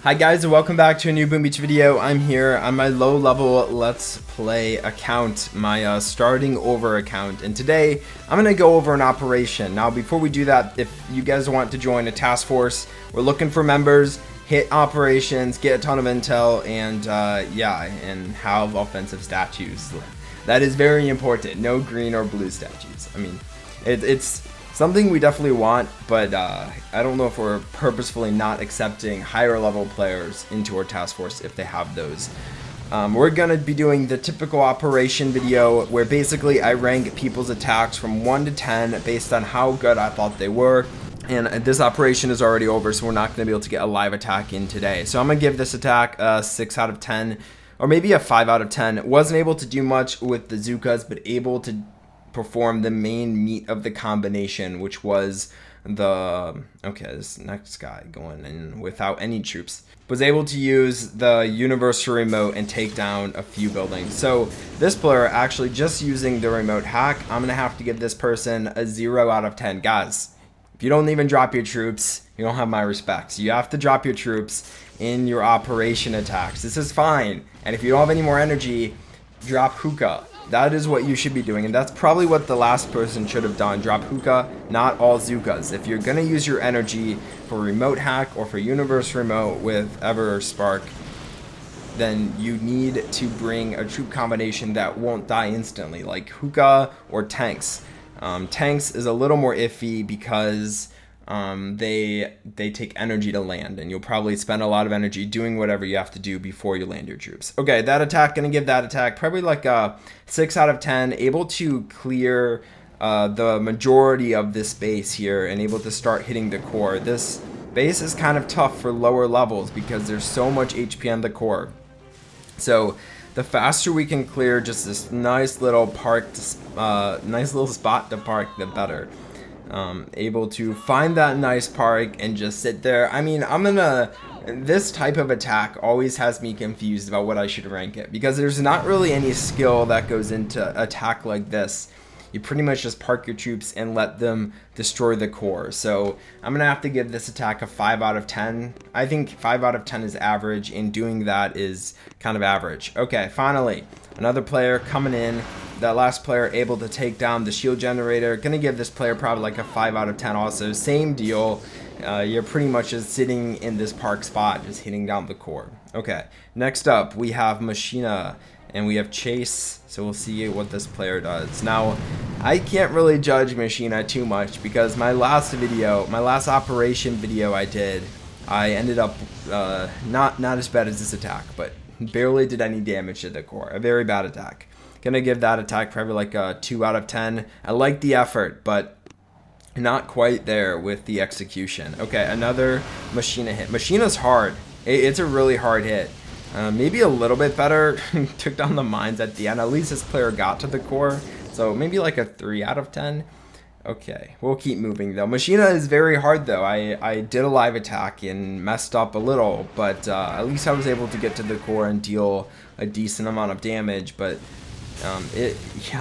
Hi guys, and welcome back to a new Boom Beach video. I'm here on my low level Let's Play account, my starting over account, and today I'm going to go over an operation. Now before we do that, if you guys want to join a task force, we're looking for members, hit operations, get a ton of intel, and and have offensive statues. That is very important. No green or blue statues. I mean, it's something we definitely want, but I don't know if we're purposefully not accepting higher level players into our task force if they have those. We're gonna be doing the typical operation video where basically I rank people's attacks from 1 to 10 based on how good I thought they were. And this operation is already over, so we're not gonna be able to get a live attack in today. So I'm gonna give this attack a 6 out of 10, or maybe a 5 out of 10. Wasn't able to do much with the Zookas, but able to perform the main meat of the combination, which was this next guy going in without any troops was able to use the universal remote and take down a few buildings. So this player actually just using the remote hack, I'm gonna have to give this person a 0 out of 10. Guys, if you don't even drop your troops, you don't have my respect. So you have to drop your troops in your operation attacks. This is fine, and if you don't have any more energy, drop hookah. That is what you should be doing, and that's probably what the last person should have done. Drop hookah, not all Zookas. If you're gonna use your energy for remote hack or for universe remote with Ever Spark, then you need to bring a troop combination that won't die instantly, like hookah or tanks. Tanks is a little more iffy because they take energy to land, and you'll probably spend a lot of energy doing whatever you have to do before you land your troops. Okay, that attack, gonna give that attack probably like a 6 out of 10, able to clear the majority of this base here and able to start hitting the core. This base is kind of tough for lower levels because there's so much HP on the core. So the faster we can clear just this nice little nice little spot to park, the better. Able to find that nice park and just sit there. I mean, this type of attack always has me confused about what I should rank it, because there's not really any skill that goes into attack like this. You pretty much just park your troops and let them destroy the core. So I'm gonna have to give this attack a 5 out of 10. I think 5 out of 10 is average, and doing that is kind of average. Okay, finally, another player coming in. That last player able to take down the shield generator. Gonna give this player probably like a 5 out of 10 also. Same deal. You're pretty much just sitting in this park spot, just hitting down the core. Okay, next up we have Machina and we have Chase. So we'll see what this player does. Now, I can't really judge Machina too much because my last operation video I did, I ended up not as bad as this attack, but barely did any damage to the core. A very bad attack. Gonna give that attack probably like a 2 out of 10. I like the effort, but not quite there with the execution. Okay, another Machina hit. Machina's hard. It's a really hard hit. Maybe a little bit better. Took down the mines at the end. At least this player got to the core. So maybe like a 3 out of 10. Okay, we'll keep moving though. Machina is very hard though. I did a live attack and messed up a little, but at least I was able to get to the core and deal a decent amount of damage. But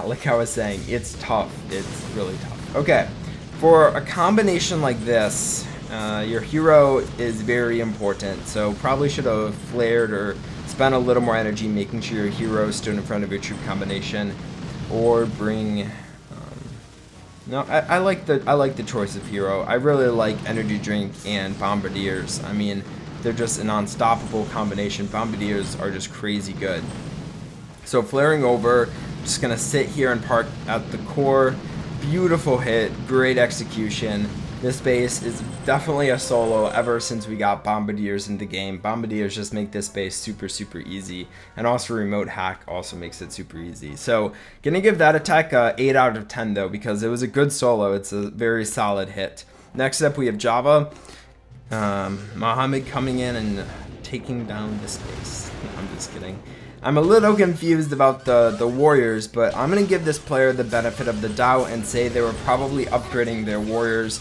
like I was saying, it's tough. It's really tough. Okay, for a combination like this, your hero is very important. So probably should have flared or spent a little more energy making sure your hero stood in front of your troop combination, or bring. No, I like the choice of hero. I really like Energy Drink and Bombardiers. I mean, they're just an unstoppable combination. Bombardiers are just crazy good. So flaring over, just gonna sit here and park at the core. Beautiful hit, great execution. This base is definitely a solo ever since we got Bombardiers in the game. Bombardiers just make this base super easy, and also remote hack also makes it super easy. So gonna give that attack a 8 out of 10 though, because it was a good solo. It's a very solid hit. Next up we have Java. Mohammed coming in and taking down this base. I'm just kidding. I'm a little confused about the Warriors, but I'm going to give this player the benefit of the doubt and say they were probably upgrading their Warriors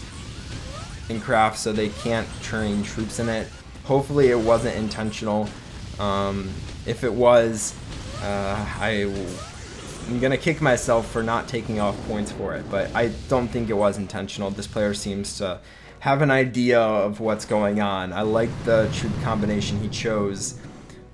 in craft so they can't train troops in it. Hopefully it wasn't intentional. If it was, I'm going to kick myself for not taking off points for it, but I don't think it was intentional. This player seems to have an idea of what's going on. I like the troop combination he chose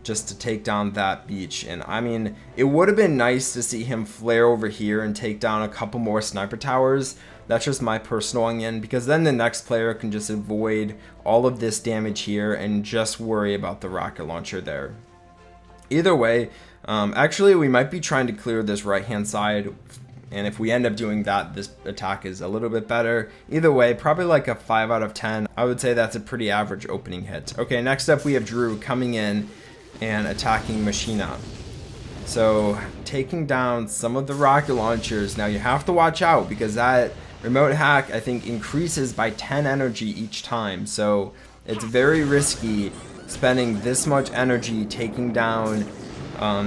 just to take down that beach. And I mean, it would have been nice to see him flare over here and take down a couple more sniper towers. That's just my personal opinion, because then the next player can just avoid all of this damage here and just worry about the rocket launcher there. Either way, actually we might be trying to clear this right hand side, and if we end up doing that, this attack is a little bit better. Either way, probably like a 5 out of 10. I would say that's a pretty average opening hit. Okay, next up we have Drew coming in and attacking Machina. So taking down some of the rocket launchers. Now you have to watch out, because that remote hack I think increases by 10 energy each time. So it's very risky spending this much energy taking down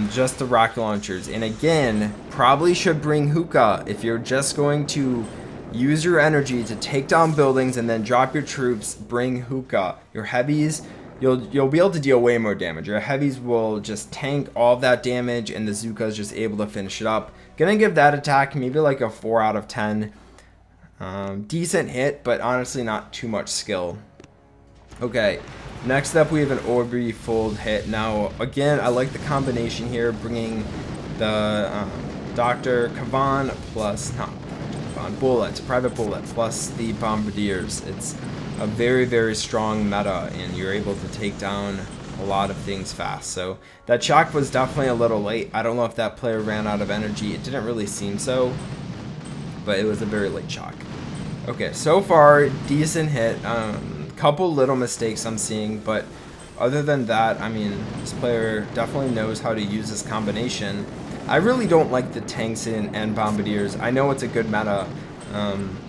just the rocket launchers. And again, probably should bring hookah if you're just going to use your energy to take down buildings and then drop your troops. Bring hookah. Your heavies, you'll be able to deal way more damage. Your heavies will just tank all of that damage, and the Zuka is just able to finish it up. Gonna give that attack maybe like a 4 out of 10. Decent hit, but honestly not too much skill. Okay, next up we have an Orby fold hit. Now again, I like the combination here, bringing the Dr. Kavan plus, not Dr. Kavan, Bullet, Private Bullet, plus the Bombardiers. It's a very, very strong meta, and you're able to take down a lot of things fast. So that shock was definitely a little late. I don't know if that player ran out of energy. It didn't really seem so, but it was a very late shock. Okay, so far, decent hit. Couple little mistakes I'm seeing, but other than that, I mean, this player definitely knows how to use this combination. I really don't like the tanks and Bombardiers. I know it's a good meta.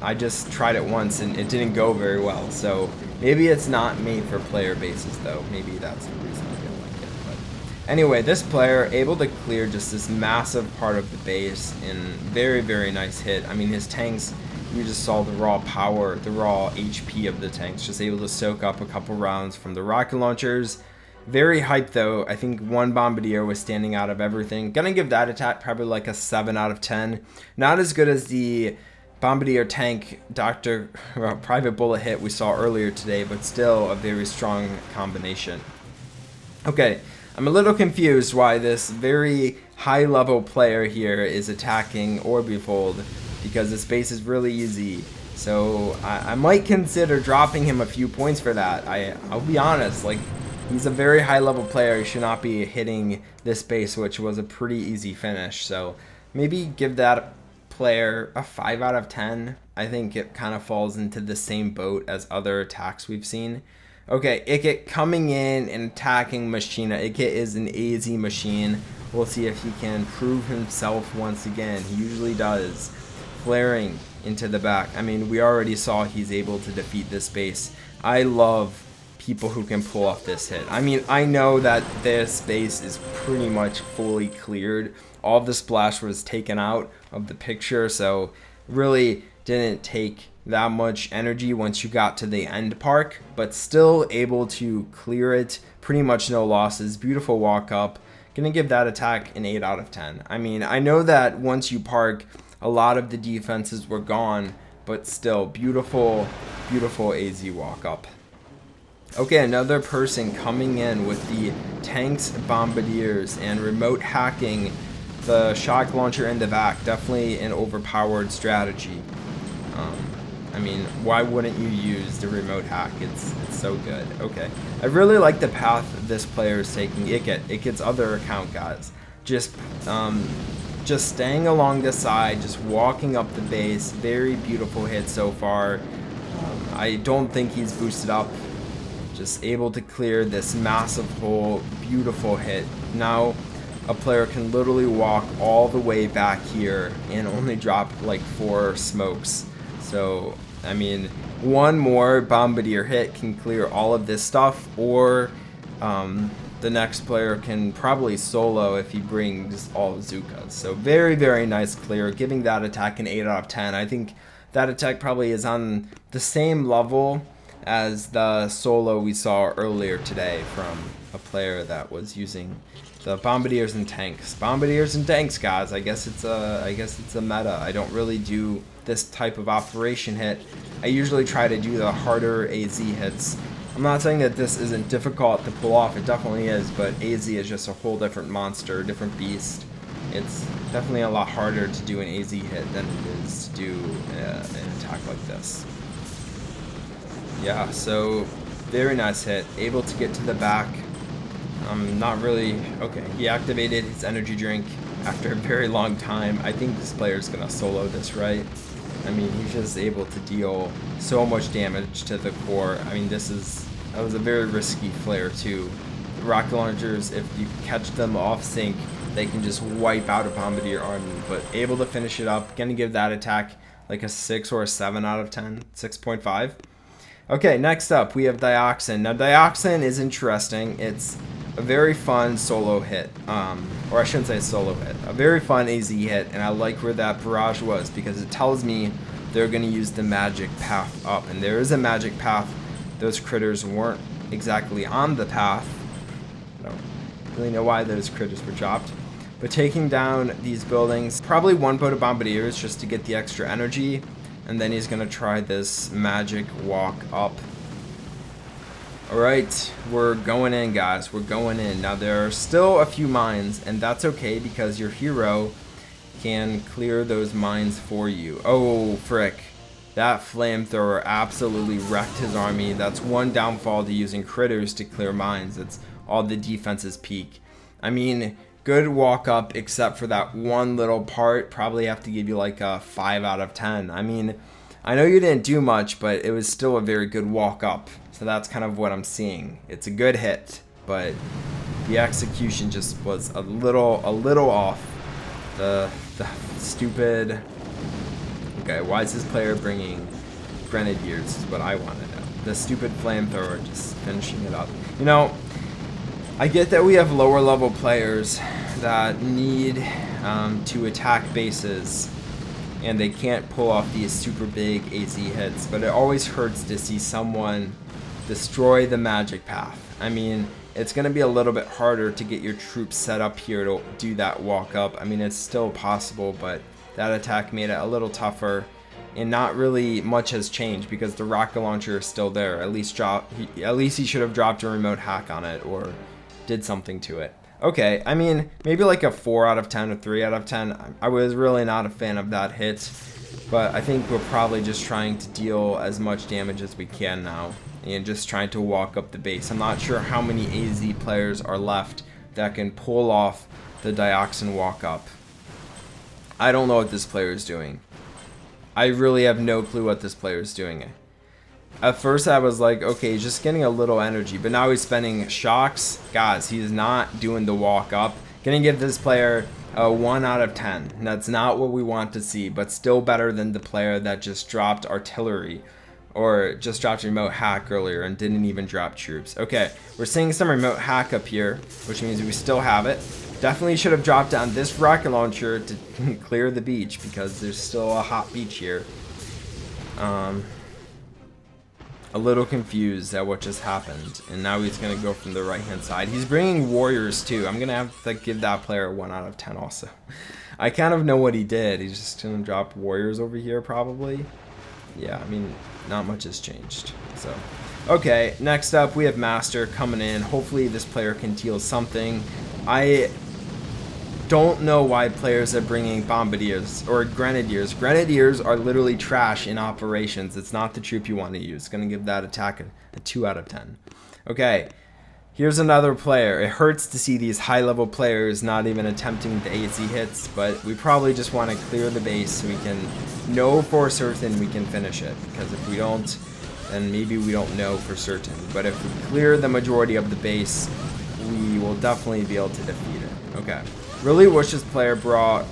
I just tried it once and it didn't go very well, so maybe it's not made for player bases though. Maybe that's the reason I don't like it. But anyway, this player able to clear just this massive part of the base in very, very nice hit. I mean, his tanks, you just saw the raw power, the raw HP of the tanks, just able to soak up a couple rounds from the rocket launchers. Very hyped though. I think one Bombardier was standing out of everything. Gonna give that attack probably like a 7 out of 10. Not as good as the Bombardier tank Private Bullet hit we saw earlier today, but still a very strong combination. Okay, I'm a little confused why this very high level player here is attacking Orbifold, because this base is really easy. So I might consider dropping him a few points for that. I'll be honest, like, he's a very high level player. He should not be hitting this base, which was a pretty easy finish. So maybe give that player a 5 out of 10. I think it kind of falls into the same boat as other attacks we've seen. Okay, Ikit coming in and attacking Machina. Ikit is an AZ machine. We'll see if he can prove himself once again. He usually does. Flaring into the back. I mean, we already saw he's able to defeat this base. I love people who can pull off this hit. I mean, I know that this base is pretty much fully cleared. All of the splash was taken out of the picture, so really didn't take that much energy once you got to the end park, but still able to clear it. Pretty much no losses. Beautiful walk up. Gonna give that attack an 8 out of 10. I mean, I know that once you park, a lot of the defenses were gone, but still beautiful, beautiful AZ walk up. Okay, another person coming in with the tanks, Bombardiers, and remote hacking the shock launcher in the back. Definitely an overpowered strategy. I mean, why wouldn't you use the remote hack? It's so good. Okay, I really like the path this player is taking. Ikit's other account, guys. Just staying along the side, just walking up the base. Very beautiful hit so far. I don't think he's boosted up. Just able to clear this massive hole. Beautiful hit. Now a player can literally walk all the way back here and only drop like 4 smokes. So, I mean, one more Bombardier hit can clear all of this stuff, or the next player can probably solo if he brings all Zukas. So very, very nice clear, giving that attack an 8 out of 10. I think that attack probably is on the same level as the solo we saw earlier today from a player that was using the Bombardiers and tanks. Bombardiers and tanks, guys. I guess it's a meta. I don't really do this type of operation hit. I usually try to do the harder AZ hits. I'm not saying that this isn't difficult to pull off. It definitely is, but AZ is just a whole different monster, different beast. It's definitely a lot harder to do an AZ hit than it is to do an attack like this. Yeah, so very nice hit. Able to get to the back. Not really. Okay, he activated his energy drink after a very long time. I think this player is going to solo this, right? I mean, he's just able to deal so much damage to the core. I mean, that was a very risky flare too. The rocket launchers, if you catch them off sync, they can just wipe out a Bombardier army, but able to finish it up. Gonna give that attack like a 6 or a 7 out of 10, 6.5. Okay, next up we have Dioxin. Now Dioxin is interesting. It's a very fun solo hit, or I shouldn't say solo hit, a very fun AZ hit, and I like where that barrage was because it tells me they're going to use the magic path up, and there is a magic path. Those critters weren't exactly on the path. I don't really know why those critters were dropped, but taking down these buildings, probably one boat of Bombardiers just to get the extra energy, and then he's going to try this magic walk up. Alright, we're going in, guys. We're going in. Now, there are still a few mines, and that's okay because your hero can clear those mines for you. Oh, frick. That flamethrower absolutely wrecked his army. That's one downfall to using critters to clear mines. It's all the defenses peak. I mean, good walk up except for that one little part. Probably have to give you like a 5 out of 10. I mean, I know you didn't do much, but it was still a very good walk up. So that's kind of what I'm seeing. It's a good hit, but the execution just was a little off. The stupid. Okay, why is this player bringing Grenadiers? Is what I want to know. The stupid flamethrower just finishing it up. You know, I get that we have lower level players that need to attack bases, and they can't pull off these super big AZ hits, but it always hurts to see someone destroy the magic path. I mean, it's going to be a little bit harder to get your troops set up here to do that walk up. I mean, it's still possible, but that attack made it a little tougher, and not really much has changed because the rocket launcher is still there. At least he should have dropped a remote hack on it or did something to it. Okay, I mean, maybe like a 4 out of 10 or 3 out of 10. I was really not a fan of that hit, but I think we're probably just trying to deal as much damage as we can now and just trying to walk up the base. I'm not sure how many AZ players are left that can pull off the Dioxin walk up. I don't know what this player is doing. I really have no clue what this player is doing. At first I was like, okay, he's just getting a little energy, but now he's spending shocks. Guys, he's not doing the walk up. Gonna give this player a 1 out of 10. That's not what we want to see, but still better than the player that just dropped artillery or just dropped a remote hack earlier and didn't even drop troops. Okay, we're seeing some remote hack up here, which means we still have it. Definitely should have dropped down this rocket launcher to clear the beach because there's still a hot beach here. A little confused at what just happened, and now he's gonna go from the right hand side. He's bringing warriors too. I'm gonna have to give that player a 1 out of 10 also. I kind of know what he did. He's just gonna drop warriors over here probably. Yeah, I mean, not much has changed. So, okay, next up we have Master coming in. Hopefully this player can deal something. I don't know why players are bringing Bombardiers or Grenadiers. Grenadiers are literally trash in operations. It's not the troop you want to use. Gonna give that attack a 2 out of 10. Okay, here's another player. It hurts to see these high-level players not even attempting the AZ hits, but we probably just want to clear the base so we can know for certain we can finish it. Because if we don't, then maybe we don't know for certain. But if we clear the majority of the base, we will definitely be able to defeat it. Okay. Really wish this player brought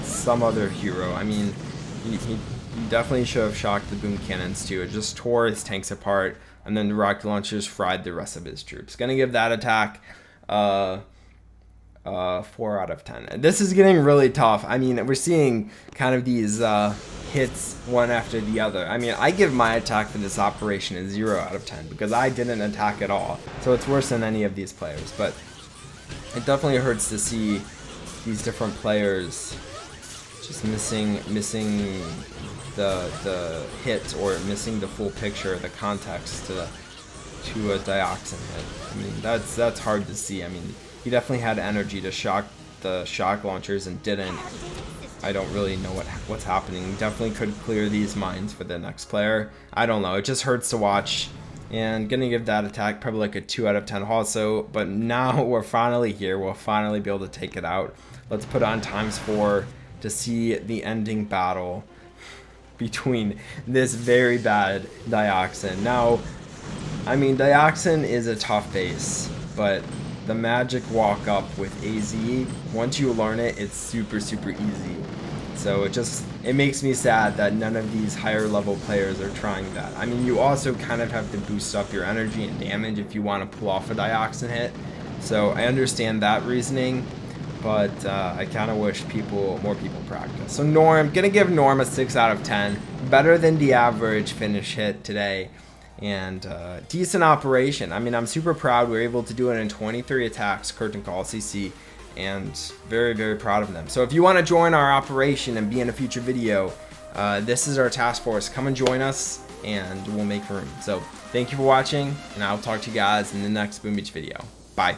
some other hero. I mean, he definitely should have shocked the boom cannons too. It just tore his tanks apart, and then the rocket launchers fried the rest of his troops. Gonna give that attack a 4 out of 10. This is getting really tough. I mean, we're seeing kind of these hits one after the other. I mean, I give my attack for this operation a 0 out of 10 because I didn't attack at all. So it's worse than any of these players, but it definitely hurts to see these different players just missing the hit, or missing the full picture, the context to a Dioxin hit. I mean, that's hard to see. I mean, he definitely had energy to shock the shock launchers and didn't. I don't really know what's happening. He definitely could clear these mines for the next player. I don't know. It just hurts to watch. And gonna give that attack probably like a 2 out of 10 also. But now we're finally here. We'll finally be able to take it out. Let's put on ×4 to see the ending battle between this very bad Dioxin. Now, I mean, Dioxin is a tough base, but the magic walk up with AZ, once you learn it, it's super easy. So it makes me sad that none of these higher level players are trying that. I mean, you also kind of have to boost up your energy and damage if you want to pull off a Dioxin hit. So I understand that reasoning, but I kind of wish more people practice. So Norm, gonna give Norm a 6 out of 10. Better than the average finish hit today. And decent operation. I mean, I'm super proud we were able to do it in 23 attacks, curtain call, CC, and very proud of them. So if you want to join our operation and be in a future video, this is our task force. Come and join us, and we'll make room. So thank you for watching, and I'll talk to you guys in the next Boom Beach video. Bye.